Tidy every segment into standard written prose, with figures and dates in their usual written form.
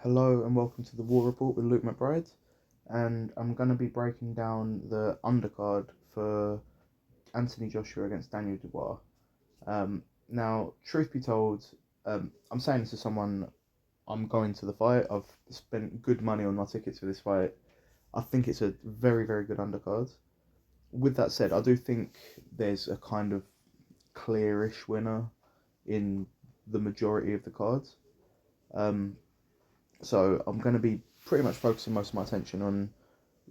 Hello and welcome to the War Report with Luke McBride, and I'm going to be breaking down the undercard for Anthony Joshua against Daniel Dubois. Now, truth be told, I'm saying this as someone I'm going to the fight. I've spent good money on my tickets for this fight. I think it's a very, very good undercard. With that said, I do think there's a kind of clearish winner in the majority of the cards. Um, So I'm going to be pretty much focusing most of my attention on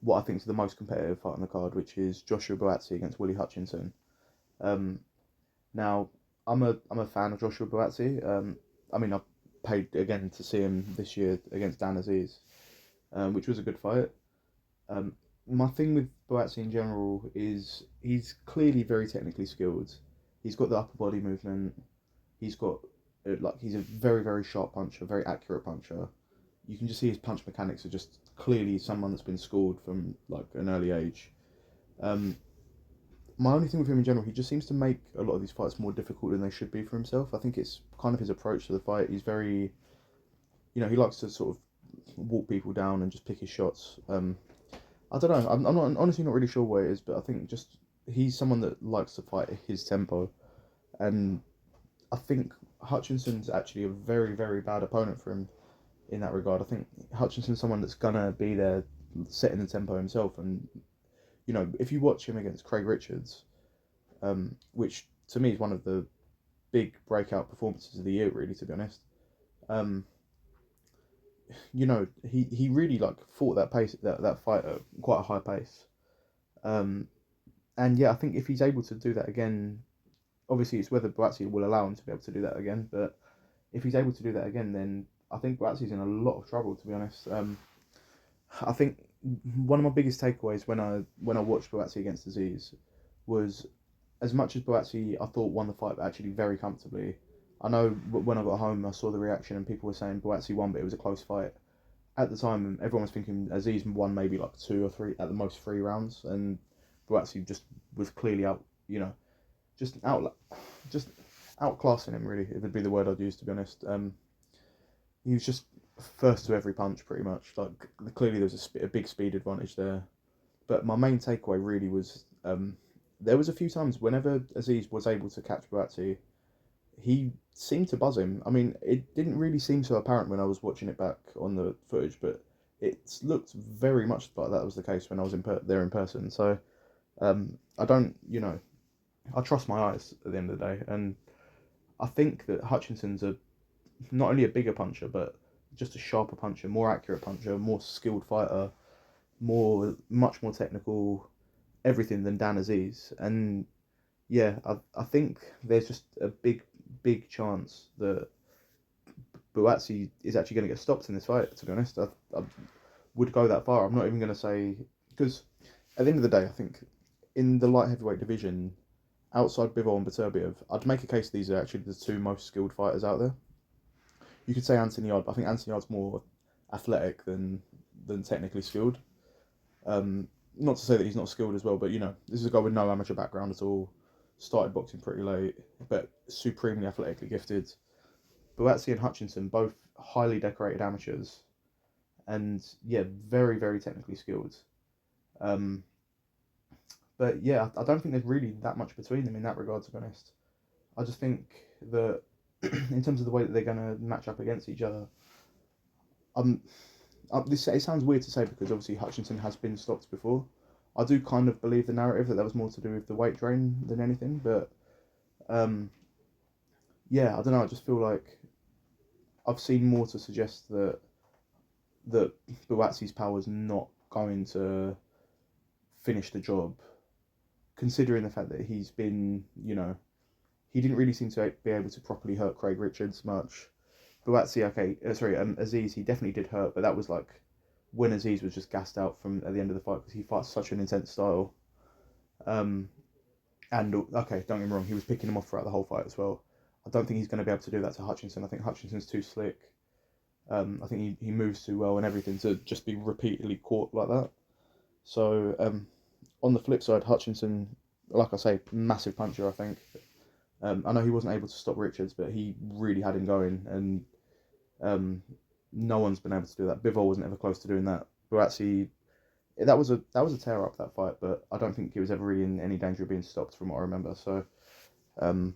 what I think is the most competitive fight on the card, which is Joshua Buatsi against Willie Hutchinson. Um, now I'm a fan of Joshua Buatsi. I paid again to see him this year against Dan Aziz, which was a good fight. Um, my thing with Buatsi in general is he's clearly very technically skilled. He's got the upper body movement. He's got he's a very very sharp puncher, very accurate puncher. You can just see his punch mechanics are just clearly someone that's been schooled from like an early age. Um, my only thing with him in general, he just seems to make a lot of these fights more difficult than they should be for himself. I think it's kind of his approach to the fight. He's very, he likes to sort of walk people down and just pick his shots. I don't know. I'm not honestly not really sure what it is, but I think just he's someone that likes to fight at his tempo, and I think Hutchinson's actually a very very bad opponent for him in that regard. I think Hutchinson's someone that's gonna be there setting the tempo himself, and if you watch him against Craig Richards, which to me is one of the big breakout performances of the year, really, to be honest. Um, he really like fought that fight at quite a high pace. Um, and yeah, I think if he's able to do that again, obviously it's whether Buatsi will allow him to be able to do that again. But if he's able to do that again, then I think Buatsi's in a lot of trouble, to be honest. I think one of my biggest takeaways when I watched Buatsi against Aziz was, as much as Buatsi I thought won the fight actually very comfortably. I know when I got home I saw the reaction and people were saying Buatsi won, but it was a close fight. At the time, everyone was thinking Aziz won maybe like two or three, at the most, three rounds, and Buatsi just was clearly out. Just out, just outclassing him. Really, it would be the word I'd use, to be honest. He was just first to every punch, pretty much. Like, clearly there was a big speed advantage there. But my main takeaway really was, there was a few times whenever Aziz was able to catch Buatsi, he seemed to buzz him. I mean, it didn't really seem so apparent when I was watching it back on the footage, but it looked very much like that was the case when I was there in person. So I don't, I trust my eyes at the end of the day, and I think that Hutchinson's not only a bigger puncher, but just a sharper puncher, more accurate puncher, more skilled fighter, much more technical, everything than Dan Aziz. And yeah, I think there's just a big chance that Buatsi is actually going to get stopped in this fight. To be honest, I would go that far. I'm not even going to say, because at the end of the day, I think in the light heavyweight division, outside Bivol and Beterbiev, I'd make a case these are actually the two most skilled fighters out there. You could say Anthony Yard, but I think Anthony Yard's more athletic than technically skilled. Not to say that he's not skilled as well, but this is a guy with no amateur background at all. Started boxing pretty late, but supremely athletically gifted. Buatsi and Hutchinson, both highly decorated amateurs, and yeah, very very technically skilled. Um, but yeah, I don't think there's really that much between them in that regard, to be honest. I just think that in terms of the way that they're going to match up against each other, um, this it sounds weird to say because obviously Hutchinson has been stopped before. I do kind of believe the narrative that was more to do with the weight drain than anything, but um, yeah, I don't know. I just feel like I've seen more to suggest that Buatsi's power is not going to finish the job, considering the fact that he's been, he didn't really seem to be able to properly hurt Craig Richards much. Buatsi, okay, sorry, Aziz, he definitely did hurt, but that was like when Aziz was just gassed out from at the end of the fight because he fights such an intense style. Um, and okay, don't get me wrong, he was picking him off throughout the whole fight as well. I don't think he's going to be able to do that to Hutchinson. I think Hutchinson's too slick. I think he moves too well and everything to just be repeatedly caught like that. So on the flip side, Hutchinson, like I say, massive puncher. I think. I know he wasn't able to stop Richards, but he really had him going, and No one's been able to do that. Bivol wasn't ever close to doing that. Buatsi, that was a tear up, that fight, but I don't think he was ever really in any danger of being stopped from what I remember. So um,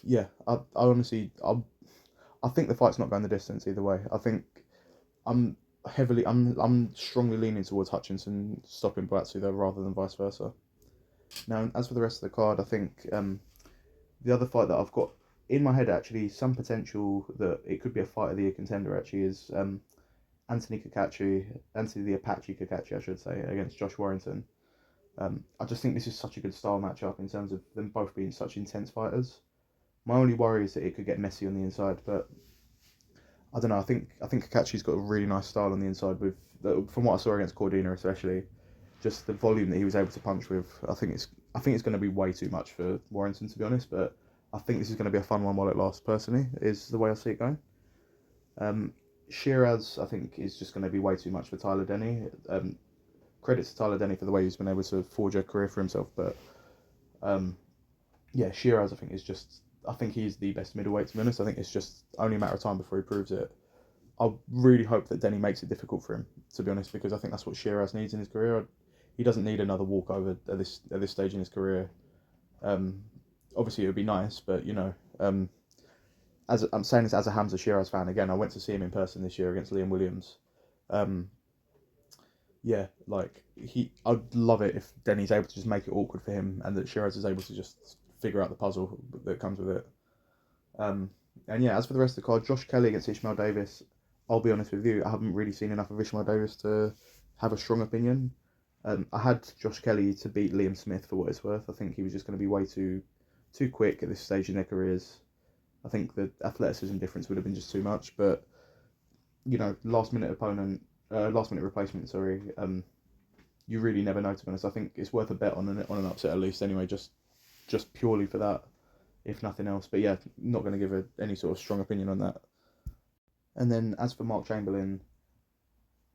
yeah, I honestly I think the fight's not going the distance either way. I think I'm I'm strongly leaning towards Hutchinson stopping Buatsi though, rather than vice versa. Now, as for the rest of the card, I think the other fight that I've got in my head, actually, some potential that it could be a fight of the year contender, actually, is Anthony the Apache Kakachi, I should say, against Josh Warrington. I just think this is such a good style matchup in terms of them both being such intense fighters. My only worry is that it could get messy on the inside, but I don't know. I think Kakachi's got a really nice style on the inside with, from what I saw against Cordina, especially, just the volume that he was able to punch with. I think it's going to be way too much for Warrington, to be honest. But I think this is going to be a fun one while it lasts. Personally, is the way I see it going. Um, Shiraz, I think, is just going to be way too much for Tyler Denny. Credit to Tyler Denny for the way he's been able to forge a career for himself, but um, yeah, Shiraz, I think, is just. I think he's the best middleweight, to be honest. I think it's just only a matter of time before he proves it. I really hope that Denny makes it difficult for him, to be honest, because I think that's what Shiraz needs in his career. He doesn't need another walkover at this stage in his career. Um, Obviously, it would be nice, but as I'm saying this as a Hamza Shiraz fan again, I went to see him in person this year against Liam Williams. Um, yeah, like I'd love it if Denny's able to just make it awkward for him, and that Shiraz is able to just figure out the puzzle that comes with it. Um, and yeah, as for the rest of the card, Josh Kelly against Ishmael Davis. I'll be honest with you, I haven't really seen enough of Ishmael Davis to have a strong opinion. I had Josh Kelly to beat Liam Smith for what it's worth. I think he was just going to be way too quick at this stage in their careers. I think the athleticism difference would have been just too much. But last minute replacement. Sorry. You really never know, to be honest. I think it's worth a bet on an upset at least. Anyway, just purely for that, if nothing else. But yeah, not going to give any sort of strong opinion on that. And then as for Mark Chamberlain,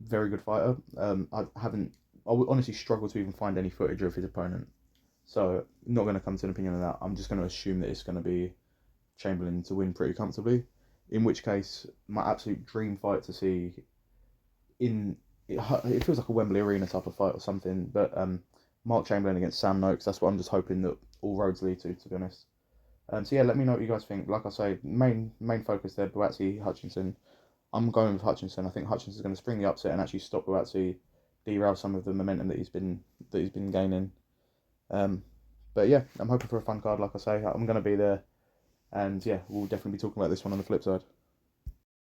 very good fighter. I would honestly struggle to even find any footage of his opponent. So not going to come to an opinion on that. I'm just going to assume that it's going to be Chamberlain to win pretty comfortably. In which case, my absolute dream fight to see it feels like a Wembley Arena type of fight or something. But Mark Chamberlain against Sam Noakes. That's what I'm just hoping that all roads lead to be honest. So yeah, let me know what you guys think. Like I say, main focus there, Buatsi, Hutchinson. I'm going with Hutchinson. I think Hutchinson's going to spring the upset and actually stop Buatsi, derail some of the momentum that he's been gaining. Um, but yeah, I'm hoping for a fun card. Like I say, I'm going to be there, and yeah, we'll definitely be talking about this one on the flip side.